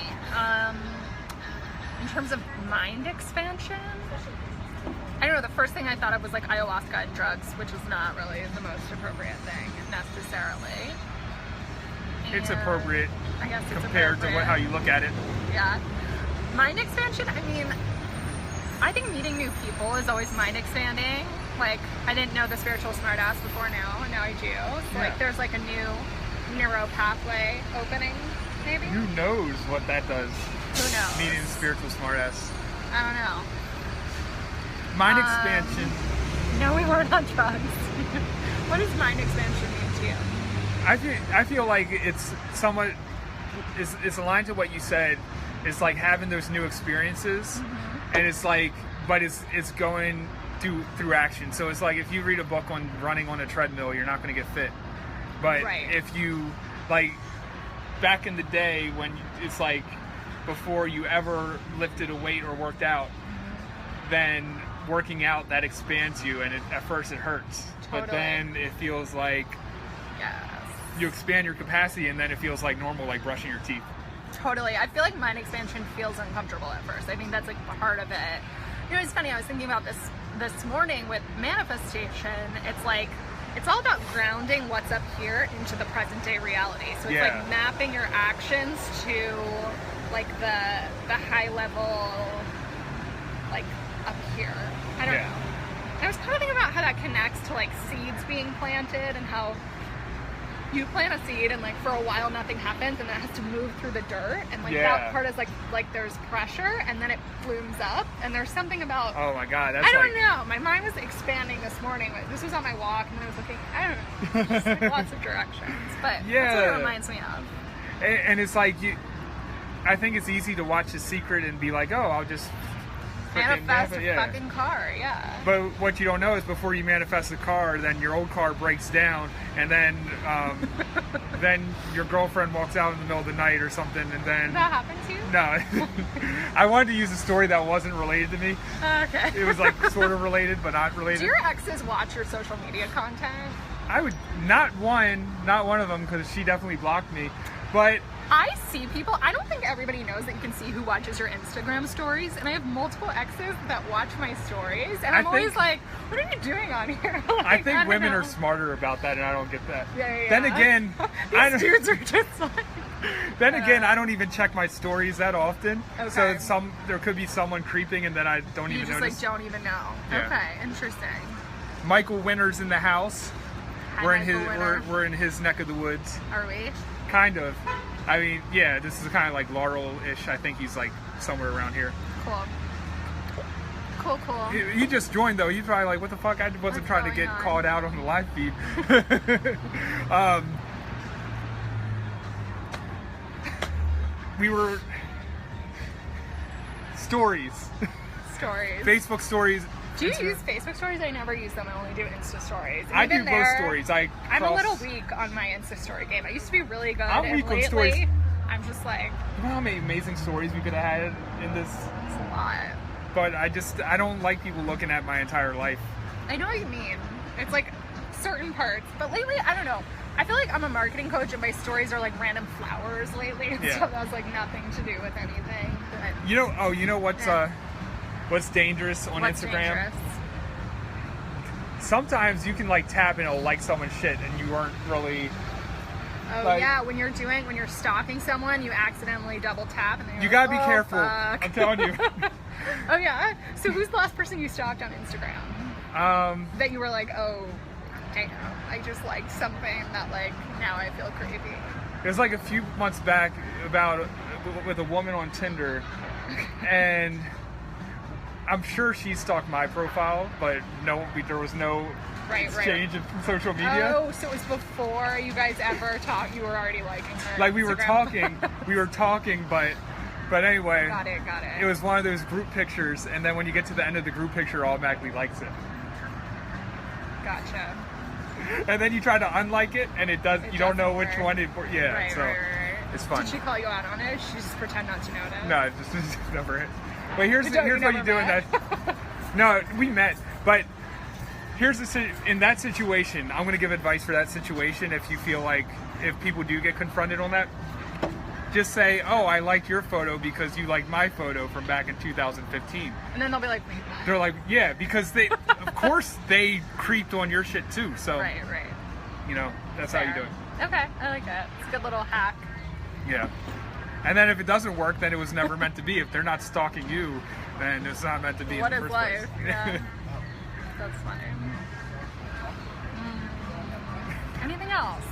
In terms of mind expansion, I don't know. The first thing I thought of was like ayahuasca and drugs, which is not really the most appropriate thing necessarily. It's And appropriate I guess it's compared to appropriate. how you look at it. Yeah. Mind expansion, I mean, I think meeting new people is always mind expanding. Like, I didn't know the spiritual smartass before now, and now I do. So, like, there's like a new neuro pathway opening, maybe? Who knows what that does? Who knows? Meeting spiritual smartass. I don't know. Mind expansion. No, we weren't on drugs. What does mind expansion mean to you? I feel like it's somewhat it's aligned to what you said. It's like having those new experiences, and it's like, but it's going through action. So it's like if you read a book on running on a treadmill, you're not going to get fit. But Right. if you like back in the day when it's like before you ever lifted a weight or worked out, then working out that expands you, and at first it hurts, but Totally. then it feels like Yes. you expand your capacity, and then it feels like normal, like brushing your teeth. Totally. I feel like mind expansion feels uncomfortable at first. I think that's like part of it. You know, it's funny. I was thinking about this morning with manifestation. It's like, it's all about grounding what's up here into the present day reality. So it's Yeah. like mapping your actions to like the high level, like up here. I don't Yeah. know. I was kind of thinking about how that connects to like seeds being planted, and how you plant a seed and like for a while nothing happens, and then it has to move through the dirt, and like Yeah. that part is like there's pressure, and then it blooms up, and there's something about Oh my god, that's I don't like know. My mind was expanding this morning. This was on my walk, and I was looking. I don't know, just like lots of directions, but that's what Yeah. it reminds me of. and it's like I think it's easy to watch The Secret and be like, oh, I'll just freaking Manifest a fucking car, yeah. But what you don't know is before you manifest a car, then your old car breaks down, and then then your girlfriend walks out in the middle of the night or something, and then... Did that happen to you? No. I wanted to use a story that wasn't related to me. Okay. It was like sort of related, but not related. Do your exes watch your social media content? I would... Not one of them, because she definitely blocked me, but... I see people, I don't think everybody knows that you can see who watches your Instagram stories, and I have multiple exes that watch my stories, and I'm always like, what are you doing on here? Like, I think women know. are smarter about that, and I don't get that. Yeah. Then again, These dudes are just like... Then again, I don't even check my stories that often, Okay. so there could be someone creeping, and then I don't You even just notice. like don't even know. Yeah. Okay, interesting. Michael Winter's in the house. Hi, We're in Michael his Winter. we're in his neck of the woods. Are we? Kind of. I mean, yeah, this is kind of like Laurel-ish. I think he's like somewhere around here. Cool. He just joined though. He's probably like, what the fuck? I wasn't What's trying to going get on? called out on the live feed. We were... Stories. Stories. Facebook stories. Do you use Facebook stories? I never use them. I only do Insta stories. And I do even both there, stories. I'm a little weak on my Insta story game. I used to be really good. I'm and weak on lately, stories. I'm just like, You know how many amazing stories we could have had in this? it's a lot. But I don't like people looking at my entire life. I know what you mean. It's like certain parts. But lately, I don't know. I feel like I'm a marketing coach and my stories are like random flowers lately. Yeah. So that has like nothing to do with anything. But You know what's dangerous on what's Instagram? dangerous? Sometimes you can like tap and it'll like someone's shit and you aren't really... Oh Like- yeah, when you're stalking someone, you accidentally double tap and then you're You like, gotta be oh, careful. fuck." I'm telling you. Oh yeah? So who's the last person you stalked on Instagram? That you were like, oh, damn, I just liked something that like, now I feel creepy. It was like a few months back with a woman on Tinder, and I'm sure she stalked my profile, but there was no exchange of social media. Oh, so it was before you guys ever talked. You were already liking her. Like we were Instagram. talking, but anyway. Got it. It was one of those group pictures, and then when you get to the end of the group picture, it automatically likes it. Gotcha. And then you try to unlike it, and it does. It You don't know doesn't which work. one it. Yeah, Right, so right. it's fun. Did she call you out on it? She just pretend not to notice. No, it just never hit. But here's You what you never do in that. met? No, we met, but in that situation, I'm going to give advice for that situation. If you feel like if people do get confronted on that, just say, "Oh, I liked your photo because you liked my photo from back in 2015." And then they'll be like, wait, what? They're like, "Yeah," because they, of course, they creeped on your shit too. So, Right. you know, that's how you do it. Okay, I like that. It's a good little hack. Yeah. And then if it doesn't work, then it was never meant to be. If they're not stalking you, then it's not meant to be. What in the is first life? place. Yeah. That's funny. Anything else?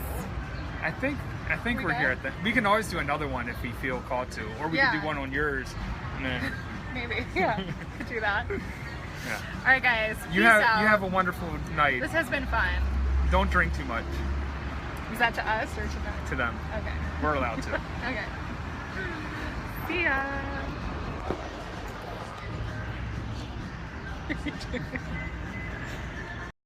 I think We we're here good? at the. We can always do another one if we feel called to, or we Yeah. can do one on yours. And then, Maybe. Yeah. Could do that. yeah. All right, guys. You peace have out. you have a wonderful night. This has been fun. Don't drink too much. Is that to us or to them? To them, Okay. we're allowed to. Okay. See ya.